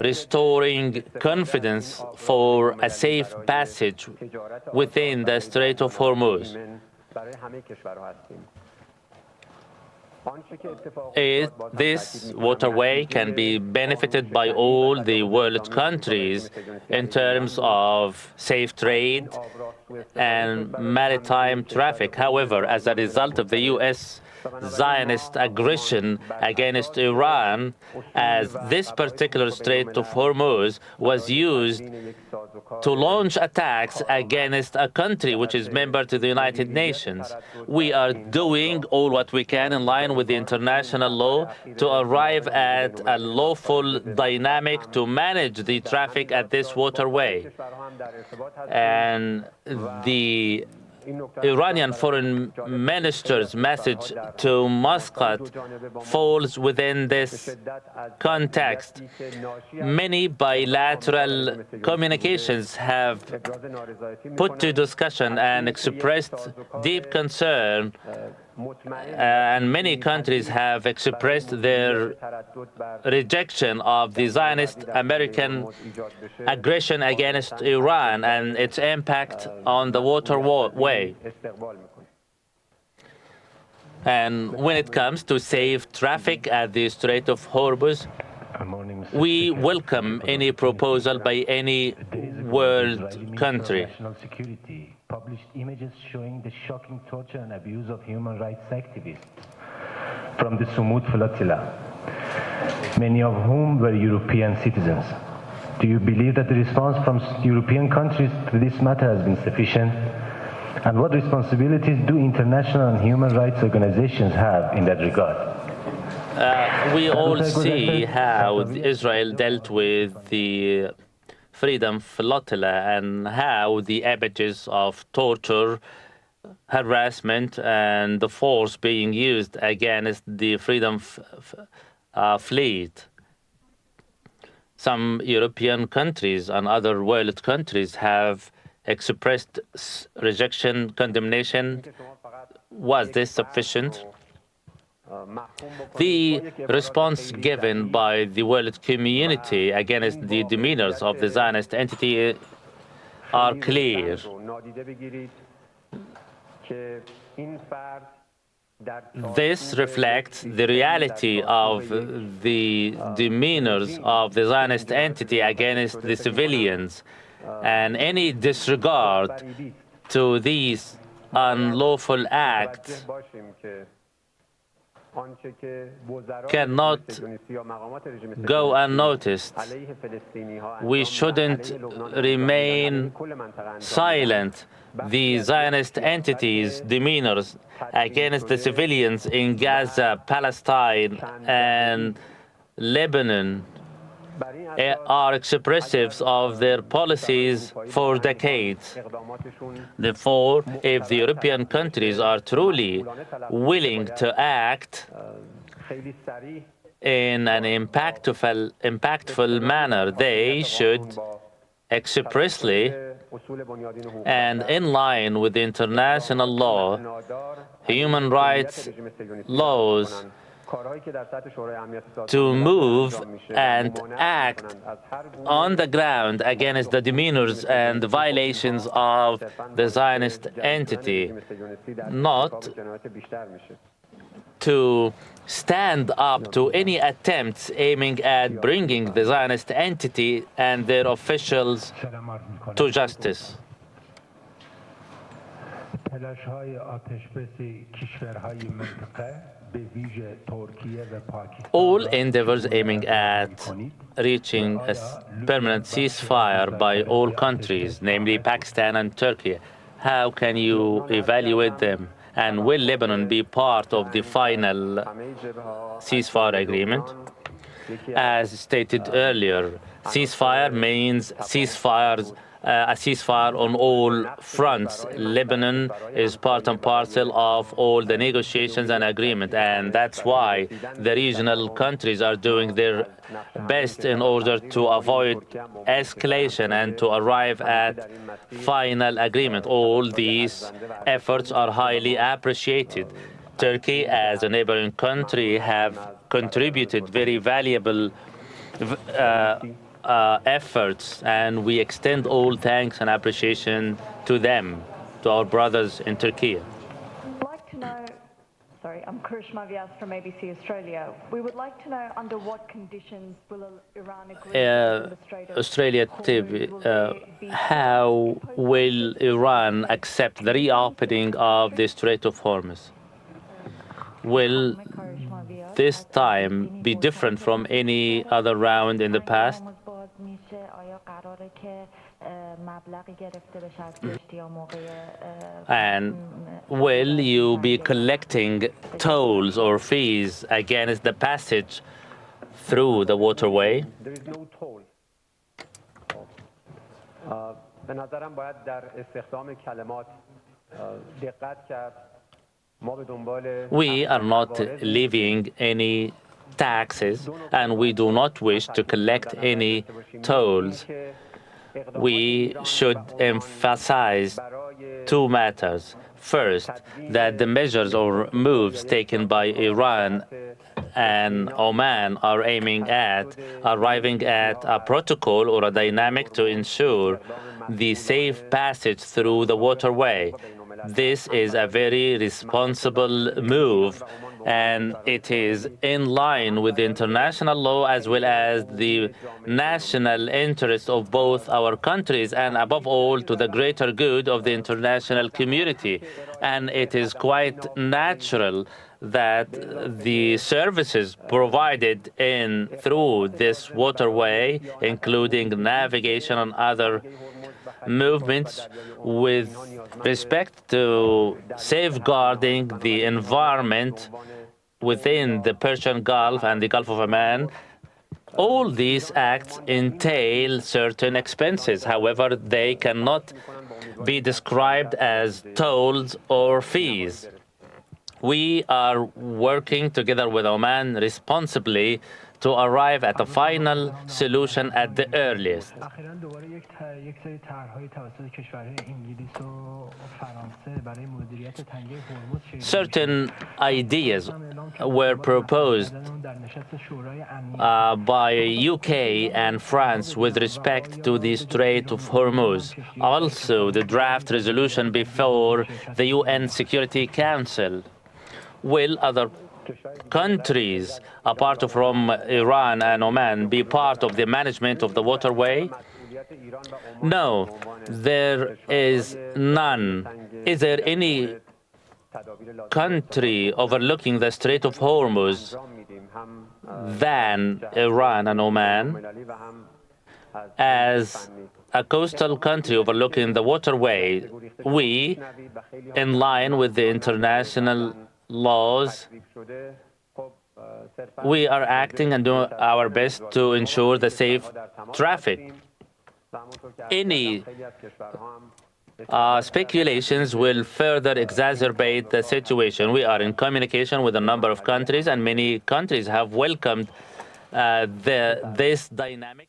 restoring confidence for a safe passage within the Strait of Hormuz. This waterway can be benefited by all the world countries in terms of safe trade and maritime traffic. However, as a result of the U.S. Zionist aggression against Iran, as this particular Strait of Hormuz was used to launch attacks against a country which is member to the United Nations. We are doing all what we can in line with the international law to arrive at a lawful dynamic to manage the traffic at this waterway. And the Iranian foreign minister's message to Muscat falls within this context. Many bilateral communications have put to discussion and expressed deep concern, and many countries have expressed their rejection of the Zionist American aggression against Iran and its impact on the waterway. And when it comes to safe traffic at the Strait of Hormuz, we welcome any proposal by any world country. Published images showing the shocking torture and abuse of human rights activists from the Sumut flotilla, many of whom were European citizens. Do you believe that the response from European countries to this matter has been sufficient? And what responsibilities do international and human rights organizations have in that regard? We all see how Israel dealt with the Freedom Flotilla and how the images of torture, harassment, and the force being used against the Freedom Fleet. Some European countries and other world countries have expressed rejection, condemnation. Was this sufficient? The response given by the world community against the demeanors of the Zionist entity are clear. This reflects the reality of the demeanors of the Zionist entity against the civilians, and any disregard to these unlawful acts cannot go unnoticed. We shouldn't remain silent. The Zionist entities' demeanors against the civilians in Gaza, Palestine, and Lebanon are expressives of their policies for decades. Therefore, if the European countries are truly willing to act in an impactful manner, they should expressly and in line with international law, human rights laws, to move and act on the ground against the demeanors and the violations of the Zionist entity, not to stand up to any attempts aiming at bringing the Zionist entity and their officials to justice. All endeavors aiming at reaching a permanent ceasefire by all countries, namely Pakistan and Turkey, how can you evaluate them? And will Lebanon be part of the final ceasefire agreement? As stated earlier, ceasefire means a ceasefire on all fronts. Lebanon is part and parcel of all the negotiations and agreement, and that's why the regional countries are doing their best in order to avoid escalation and to arrive at final agreement. All these efforts are highly appreciated. Turkey, as a neighboring country, have contributed very valuable efforts, and we extend all thanks and appreciation to them, to our brothers in Turkey. I'd like to know, sorry, I'm Karishma Vyas from ABC Australia. We would like to know under what conditions will Iran agree to the Strait of Australia TV, Hormuz? Will they be how will Iran accept the reopening of the Strait of Hormuz? Will this time be different from any other round in the past? And will you be collecting tolls or fees against the passage through the waterway? There is no toll. به نظرم باید در استخدام کلمات دقت کرد. We are not levying any taxes, and we do not wish to collect any tolls. We should emphasize two matters. First, that the measures or moves taken by Iran and Oman are aiming at arriving at a protocol or a dynamic to ensure the safe passage through the waterway. This is a very responsible move, and it is in line with the international law as well as the national interest of both our countries, and above all to the greater good of the international community. And it is quite natural that the services provided through this waterway, including navigation and other movements, with respect to safeguarding the environment within the Persian Gulf and the Gulf of Oman, all these acts entail certain expenses. However, they cannot be described as tolls or fees. We are working together with Oman responsibly to arrive at a final solution at the earliest. Certain ideas were proposed by UK and France with respect to the Strait of Hormuz. Also, the draft resolution before the UN Security Council. Will other countries, apart from Iran and Oman, be part of the management of the waterway? No, there is none. Is there any country overlooking the Strait of Hormuz than Iran and Oman? As a coastal country overlooking the waterway, we, in line with the international laws, we are acting and doing our best to ensure the safe traffic. Any speculations will further exacerbate the situation. We are in communication with a number of countries, and many countries have welcomed this dynamic.